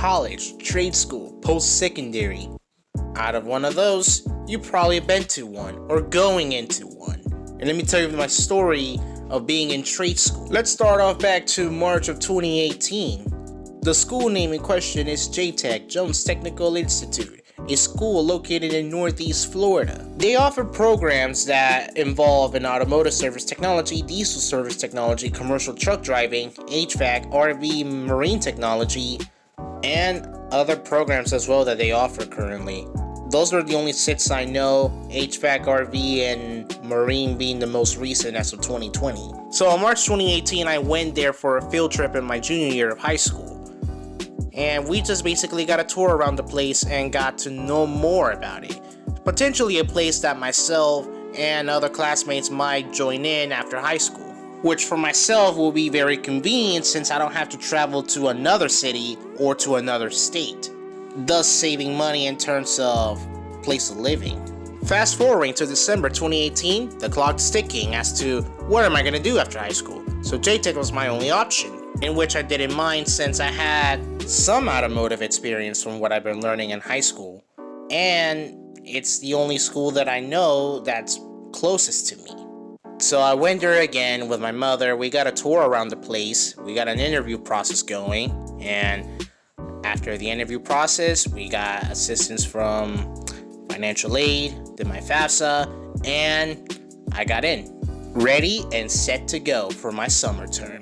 college, trade school, post-secondary. Out of one of those, you probably been to one or going into one. And let me tell you my story of being in trade school. Let's start off back to March of 2018. The school name in question is JTech, Jones Technical Institute, a school located in Northeast Florida. They offer programs that involve an automotive service technology, diesel service technology, commercial truck driving, HVAC, RV, marine technology, and other programs as well that they offer currently. Those are the only six I know, HVAC, RV, and Marine being the most recent as of 2020. So in March 2018, I went there for a field trip in my junior year of high school. And we just basically got a tour around the place and got to know more about it. Potentially a place that myself and other classmates might join in after high school. Which for myself will be very convenient since I don't have to travel to another city or to another state, thus saving money in terms of place of living. Fast forwarding to December 2018, the clock's ticking as to what am I going to do after high school. So JTech was my only option, in which I didn't mind since I had some automotive experience from what I've been learning in high school. And it's the only school that I know that's closest to me. So I went there again with my mother. We got a tour around the place. We got an interview process going. And after the interview process, we got assistance from financial aid, did my FAFSA, and I got in. Ready and set to go for my summer term.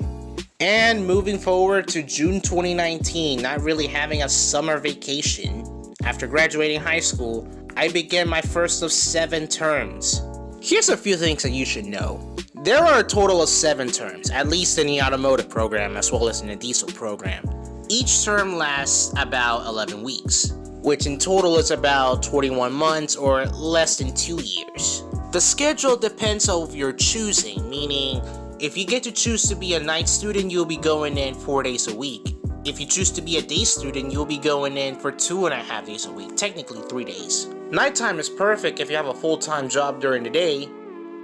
And moving forward to June 2019, not really having a summer vacation. After graduating high school, I began my first of 7 terms. Here's a few things that you should know. There are a total of 7 terms, at least in the automotive program as well as in the diesel program. Each term lasts about 11 weeks, which in total is about 21 months or less than 2 years. The schedule depends on your choosing, meaning if you get to choose to be a night student, you'll be going in 4 days a week. If you choose to be a day student, you'll be going in for 2.5 days a week, technically 3 days. Nighttime is perfect if you have a full-time job during the day.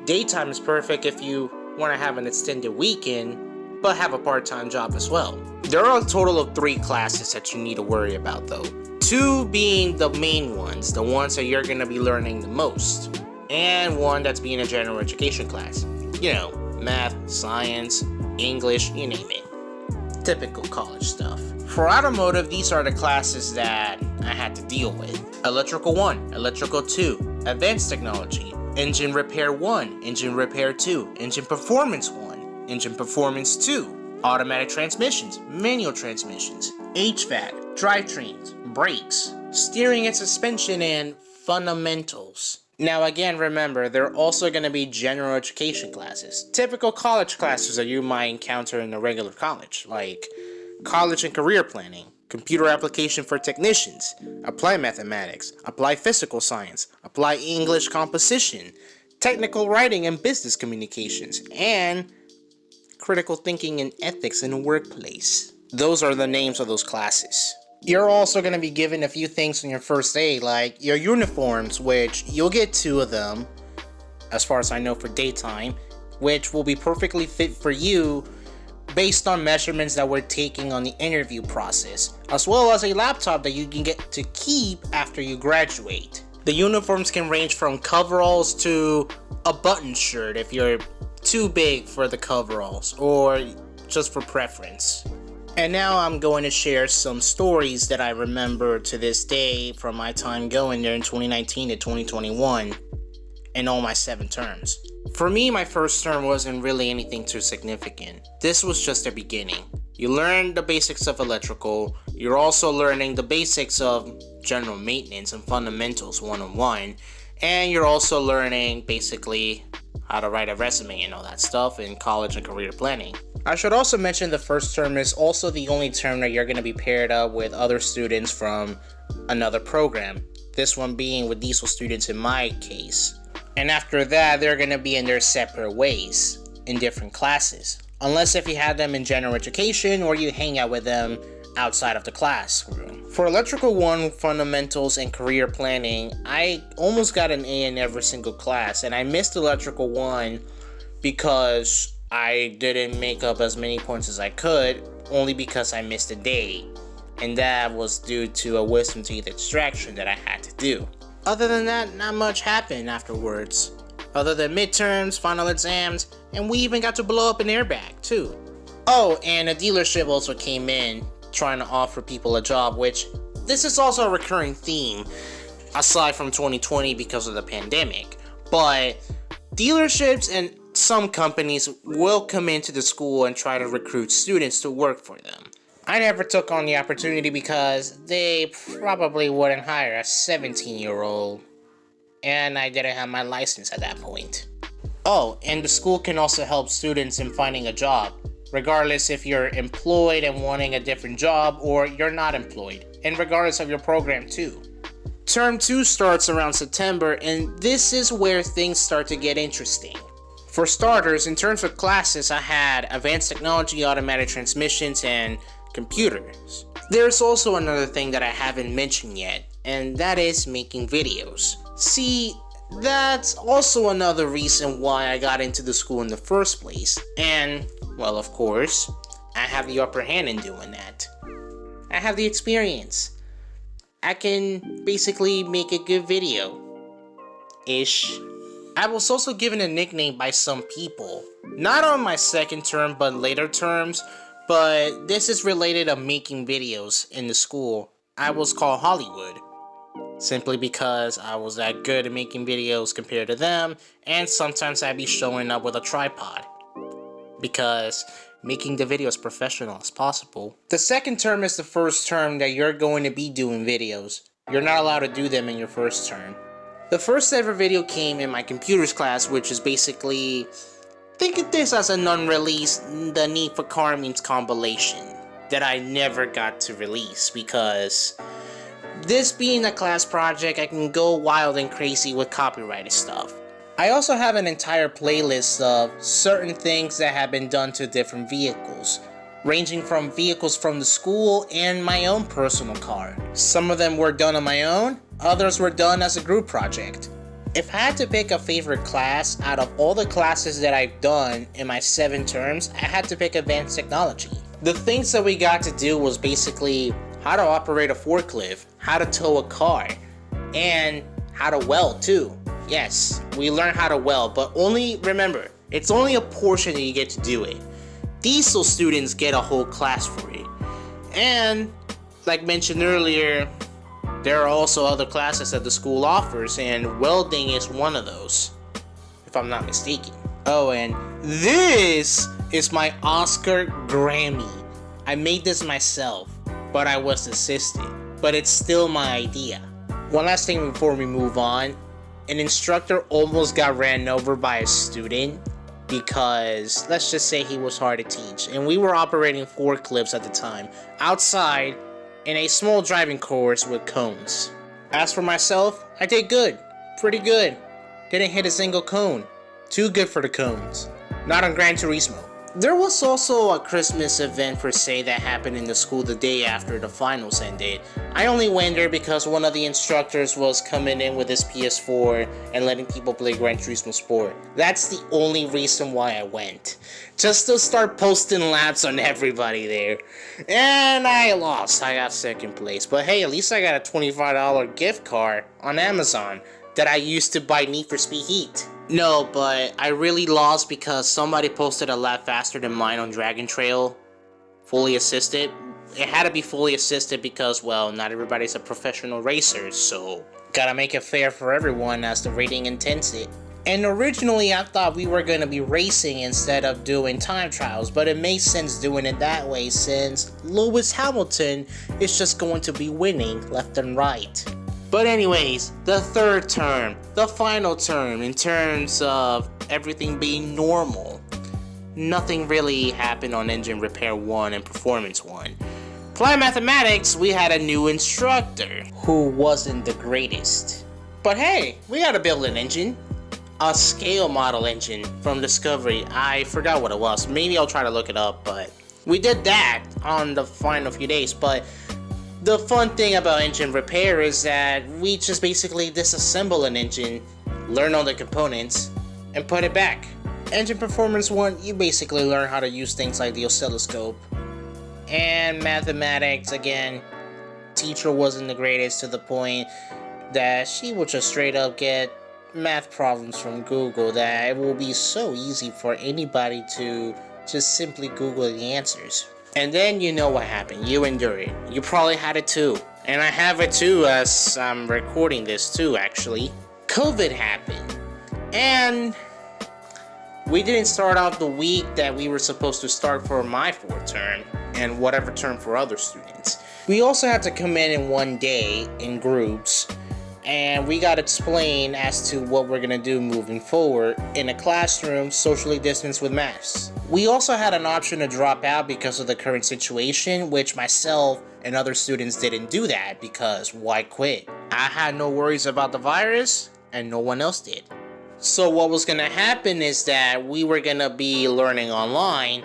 Daytime is perfect if you want to have an extended weekend, but have a part-time job as well. There are a total of 3 classes that you need to worry about though. 2 being the main ones, the ones that you're going to be learning the most. And 1 that's being a general education class. You know, math, science, English, you name it. Typical college stuff. For automotive, these are the classes that I had to deal with. Electrical 1, Electrical 2, Advanced Technology, Engine Repair 1, Engine Repair 2, Engine Performance 1, Engine Performance 2, Automatic Transmissions, Manual Transmissions, HVAC, Drivetrains, Brakes, Steering and Suspension, and Fundamentals. Now again, remember, there are also going to be general education classes, typical college classes that you might encounter in a regular college, like college and career planning, computer application for technicians, applied mathematics, applied physical science, applied English composition, technical writing and business communications, and critical thinking and ethics in the workplace. Those are the names of those classes. You're also going to be given a few things on your first day, like your uniforms, which you'll get 2 of them, as far as I know, for daytime, which will be perfectly fit for you based on measurements that we're taking on the interview process, as well as a laptop that you can get to keep after you graduate. The uniforms can range from coveralls to a button shirt if you're too big for the coveralls, or just for preference. And now I'm going to share some stories that I remember to this day from my time going there in 2019 to 2021 and all my 7 terms. For me, my first term wasn't really anything too significant. This was just the beginning. You learn the basics of electrical, you're also learning the basics of general maintenance and fundamentals 101, and you're also learning basically how to write a resume and all that stuff in college and career planning. I should also mention the first term is also the only term that you're going to be paired up with other students from another program. This one being with diesel students in my case. And after that, they're going to be in their separate ways in different classes. Unless if you have them in general education or you hang out with them outside of the classroom. For Electrical 1, Fundamentals, and Career Planning, I almost got an A in every single class, and I missed Electrical 1 because I didn't make up as many points as I could, only because I missed a day. and that was due to a wisdom teeth extraction that I had to do. Other than that, not much happened afterwards. Other than midterms, final exams, and we even got to blow up an airbag too. Oh, and a dealership also came in trying to offer people a job, which this is also a recurring theme aside from 2020 because of the pandemic. But dealerships and some companies will come into the school and try to recruit students to work for them. I never took on the opportunity because they probably wouldn't hire a 17-year-old, and I didn't have my license at that point. Oh, and the school can also help students in finding a job, regardless if you're employed and wanting a different job or you're not employed, and regardless of your program too. Term 2 starts around September, and this is where things start to get interesting. For starters, in terms of classes, I had advanced technology, automatic transmissions, and computers. There's also another thing that I haven't mentioned yet, and that is making videos. See, that's also another reason why I got into the school in the first place, and, well, of course, I have the upper hand in doing that. I have the experience. I can basically make a good video-ish. I was also given a nickname by some people. Not on my second term, but later terms, but this is related to making videos in the school. I was called Hollywood, simply because I was that good at making videos compared to them, and sometimes I'd be showing up with a tripod, because making the video as professional as possible. The second term is the first term that you're going to be doing videos. You're not allowed to do them in your first term. The first ever video came in my computers class, which is basically, think of this as an unreleased The Need for Car Means compilation that I never got to release, because this being a class project, I can go wild and crazy with copyrighted stuff. I also have an entire playlist of certain things that have been done to different vehicles, ranging from vehicles from the school and my own personal car. Some of them were done on my own, others were done as a group project. If I had to pick a favorite class out of all the classes that I've done in my 7 terms, I had to pick advanced technology. The things that we got to do was basically how to operate a forklift, how to tow a car, and how to weld too. Yes, we learn how to weld, but only remember, it's only a portion that you get to do it. Diesel students get a whole class for it. And, like mentioned earlier, there are also other classes that the school offers, and welding is one of those, if I'm not mistaken. Oh, and this is my Oscar Grammy. I made this myself, but I was assisted. But it's still my idea. One last thing before we move on. An instructor almost got ran over by a student because, let's just say, he was hard to teach. And we were operating forklifts at the time, outside, in a small driving course with cones. As for myself, I did good. Pretty good. Didn't hit a single cone. Too good for the cones. Not on Gran Turismo. There was also a Christmas event per se that happened in the school the day after the finals ended. I only went there because one of the instructors was coming in with his PS4 and letting people play Gran Turismo Sport. That's the only reason why I went. Just to start posting laps on everybody there. And I lost. I got second place. But hey, at least I got a $25 gift card on Amazon that I used to buy Need for Speed Heat. No, but I really lost because somebody posted a lap faster than mine on Dragon Trail, fully assisted. It had to be fully assisted because, well, not everybody's a professional racer, so gotta make it fair for everyone as the rating intends it. And originally I thought we were gonna be racing instead of doing time trials, but it makes sense doing it that way since Lewis Hamilton is just going to be winning left and right. But anyways, the third term, the final term in terms of everything being normal. Nothing really happened on Engine Repair 1 and Performance 1. Applied Mathematics, we had a new instructor who wasn't the greatest. But hey, we gotta build an engine. A scale model engine from Discovery. I forgot what it was. Maybe I'll try to look it up, but we did that on the final few days. But the fun thing about engine repair is that we just basically disassemble an engine, learn all the components, and put it back. Engine Performance 1, you basically learn how to use things like the oscilloscope And mathematics, again, teacher wasn't the greatest, to the point that she would just straight up get math problems from Google that it will be so easy for anybody to just simply Google the answers. And then you know what happened. You endure it. You probably had it too. And I have it too, as I'm recording this too, actually. COVID happened. And we didn't start off the week that we were supposed to start for my fourth term, and whatever term for other students. We also had to come in one day in groups, and we got to explain as to what we're going to do moving forward in a classroom socially distanced with masks. We also had an option to drop out because of the current situation, which myself and other students didn't do that because why quit? I had no worries about the virus, and no one else did. So what was going to happen is that we were going to be learning online,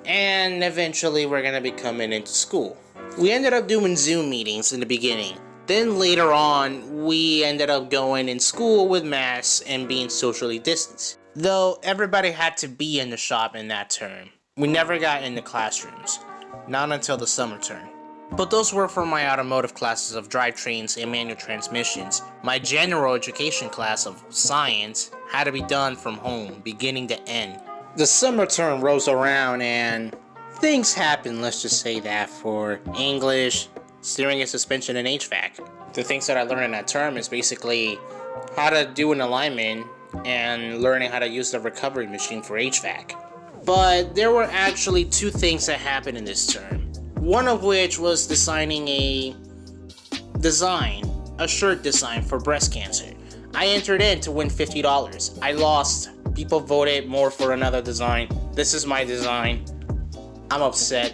and eventually we're going to be coming into school. We ended up doing Zoom meetings in the beginning. Then later on, we ended up going in school with masks and being socially distanced. Though everybody had to be in the shop in that term. We never got in the classrooms. Not until the summer term. But those were for my automotive classes of drivetrains and manual transmissions. My general education class of science had to be done from home, beginning to end. The summer term rolls around and things happen, let's just say that, for English, steering and suspension, and HVAC. The things that I learned in that term is basically how to do an alignment and learning how to use the recovery machine for HVAC. But there were actually two things that happened in this term. One of which was designing a shirt design for breast cancer. I entered in to win $50. I lost. People voted more for another design. This is my design. I'm upset.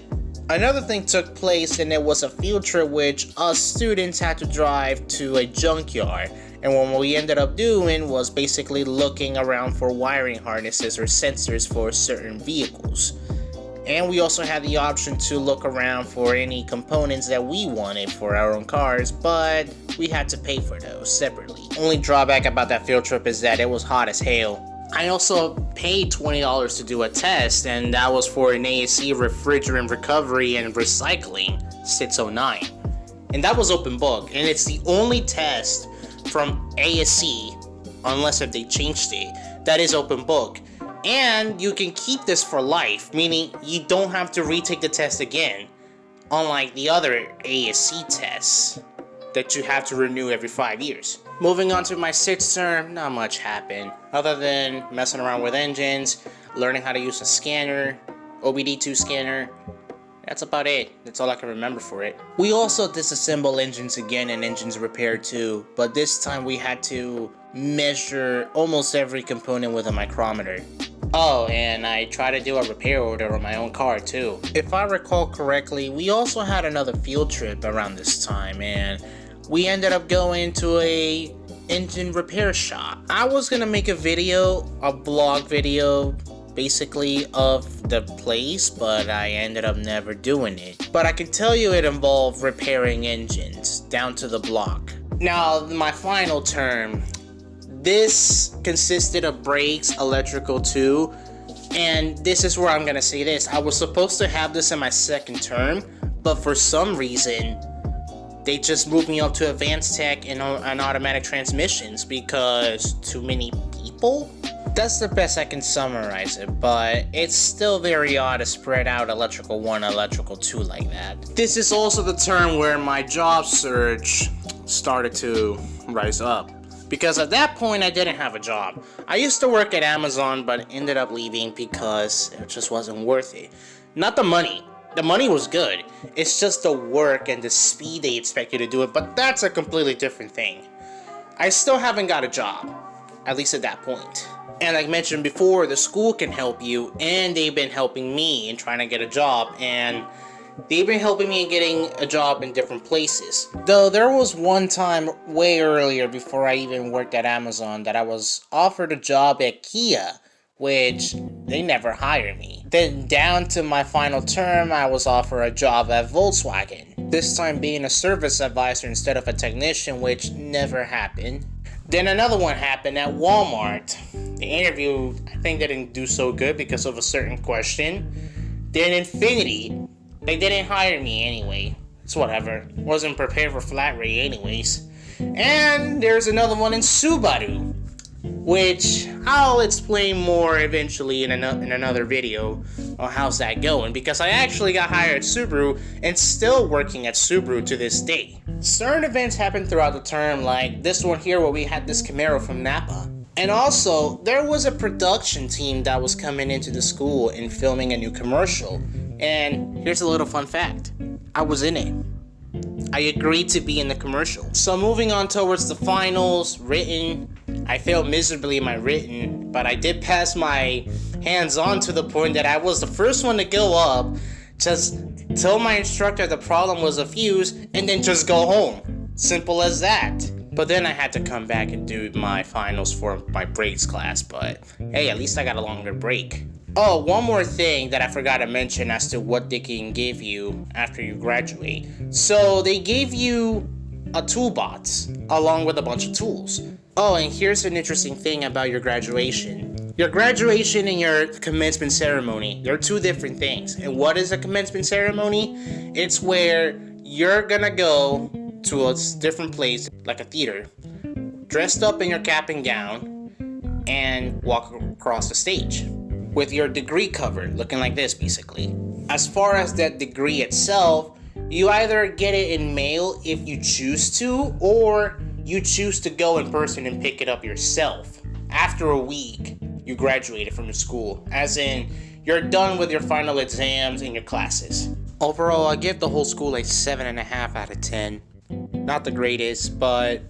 Another thing took place, and it was a field trip which us students had to drive to a junkyard. And what we ended up doing was basically looking around for wiring harnesses or sensors for certain vehicles. And we also had the option to look around for any components that we wanted for our own cars, but we had to pay for those separately. Only drawback about that field trip is that it was hot as hell. I also paid $20 to do a test, and that was for an ASE refrigerant recovery and recycling 609. And that was open book, and it's the only test from ASE, unless if they changed it, that is open book. And you can keep this for life, meaning you don't have to retake the test again, unlike the other ASC tests that you have to renew every 5 years. Moving on to my sixth term, not much happened, other than messing around with engines, learning how to use a scanner, OBD2 scanner. That's about it. That's all I can remember for it. We also disassemble engines again and engines repaired too, but this time we had to measure almost every component with a micrometer. Oh, and I tried to do a repair order on my own car too. If I recall correctly, we also had another field trip around this time, and we ended up going to a engine repair shop. I was gonna make a blog video, basically of the place, but I ended up never doing it. But I can tell you it involved repairing engines down to the block. Now, my final term, this consisted of brakes, electrical too, and this is where I'm gonna say this. I was supposed to have this in my second term, but for some reason, they just moved me up to advanced tech and automatic transmissions because too many people? That's the best I can summarize it, but it's still very odd to spread out electrical 1, electrical 2 like that. This is also the term where my job search started to rise up, because at that point I didn't have a job. I used to work at Amazon, but ended up leaving because it just wasn't worth it. Not the money. The money was good. It's just the work and the speed they expect you to do it, but that's a completely different thing. I still haven't got a job, at least at that point. And like mentioned before, the school can help you, and they've been helping me in trying to get a job, and they've been helping me in getting a job in different places. Though there was one time way earlier, before I even worked at Amazon, that I was offered a job at Kia, which they never hired me. Then down to my final term, I was offered a job at Volkswagen, this time being a service advisor instead of a technician, which never happened. Then another one happened at Walmart. The interview, I think, didn't do so good because of a certain question. Then Infinity, They didn't hire me anyway. It's whatever. Wasn't prepared for flat rate anyways. And there's another one in Subaru, which I'll explain more eventually in another video on how's that going, because I actually got hired at Subaru and still working at Subaru to this day. Certain events happen throughout the term, like this one here where we had this Camaro from Napa. And also, there was a production team that was coming into the school and filming a new commercial. And here's a little fun fact. I was in it. I agreed to be in the commercial. So moving on towards the finals, written. I failed miserably in my written, but I did pass my hands-on to the point that I was the first one to go up, just tell my instructor the problem was a fuse, and then just go home. Simple as that. But then I had to come back and do my finals for my brakes class, but hey, at least I got a longer break. Oh, one more thing that I forgot to mention as to what they can give you after you graduate. So they gave you a toolbox along with a bunch of tools. Oh, and here's an interesting thing about your graduation. Your graduation and your commencement ceremony, they're two different things. And what is a commencement ceremony? It's where you're gonna go to a different place, like a theater, dressed up in your cap and gown, and walk across the stage with your degree covered, looking like this basically. As far as that degree itself, you either get it in mail if you choose to, or you choose to go in person and pick it up yourself. After a week, you graduated from the school, as in you're done with your final exams and your classes. Overall, I give the whole school a 7.5 out of 10. Not the greatest, but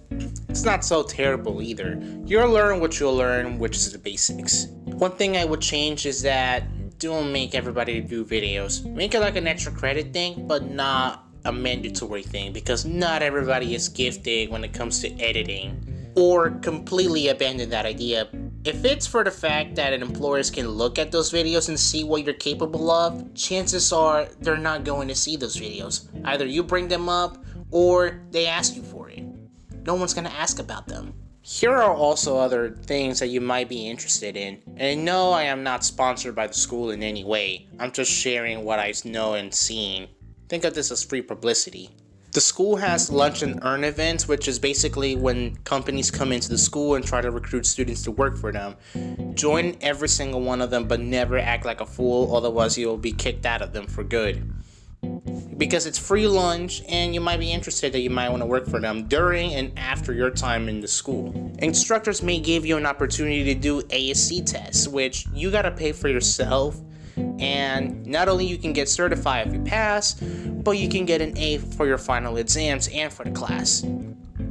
it's not so terrible either. You'll learn what you'll learn, which is the basics. One thing I would change is that don't make everybody do videos. Make it like an extra credit thing, but not a mandatory thing, because not everybody is gifted when it comes to editing. Or completely abandon that idea. If it's for the fact that employers can look at those videos and see what you're capable of, chances are they're not going to see those videos. Either you bring them up, or they ask you for it. No one's gonna ask about them. Here are also other things that you might be interested in. And no, I am not sponsored by the school in any way. I'm just sharing what I know and seen. Think of this as free publicity. The school has lunch and earn events, which is basically when companies come into the school and try to recruit students to work for them. Join every single one of them, but never act like a fool, otherwise you'll be kicked out of them for good. Because it's free lunch, and you might be interested that you might want to work for them during and after your time in the school. Instructors may give you an opportunity to do ASC tests, which you gotta pay for yourself, and not only you can get certified if you pass, but you can get an A for your final exams and for the class.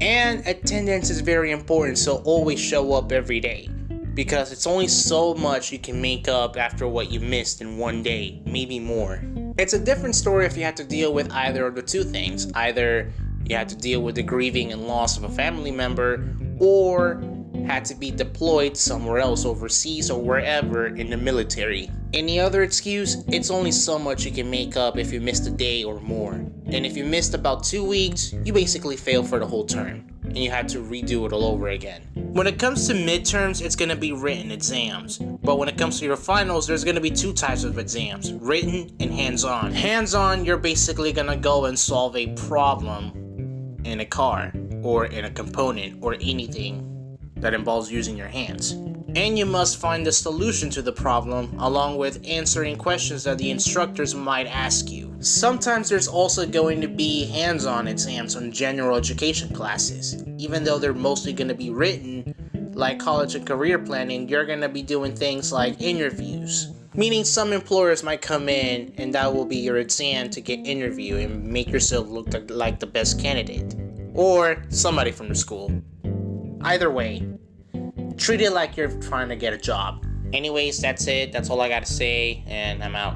And attendance is very important, so always show up every day, because it's only so much you can make up after what you missed in one day, maybe more. It's a different story if you have to deal with either of the two things. Either you had to deal with the grieving and loss of a family member, or had to be deployed somewhere else overseas or wherever in the military. Any other excuse, it's only so much you can make up if you missed a day or more. And if you missed about 2 weeks, you basically failed for the whole term, and you had to redo it all over again. When it comes to midterms, it's going to be written exams. But when it comes to your finals, there's going to be two types of exams, written and hands-on. Hands-on, you're basically going to go and solve a problem in a car, or in a component, or anything that involves using your hands. And you must find the solution to the problem, along with answering questions that the instructors might ask you. Sometimes there's also going to be hands-on exams on general education classes. Even though they're mostly going to be written, like college and career planning, you're going to be doing things like interviews. Meaning some employers might come in and that will be your exam to get interviewed and make yourself look like the best candidate. Or somebody from the school. Either way, treat it like you're trying to get a job. Anyways, that's it. That's all I gotta say, and I'm out.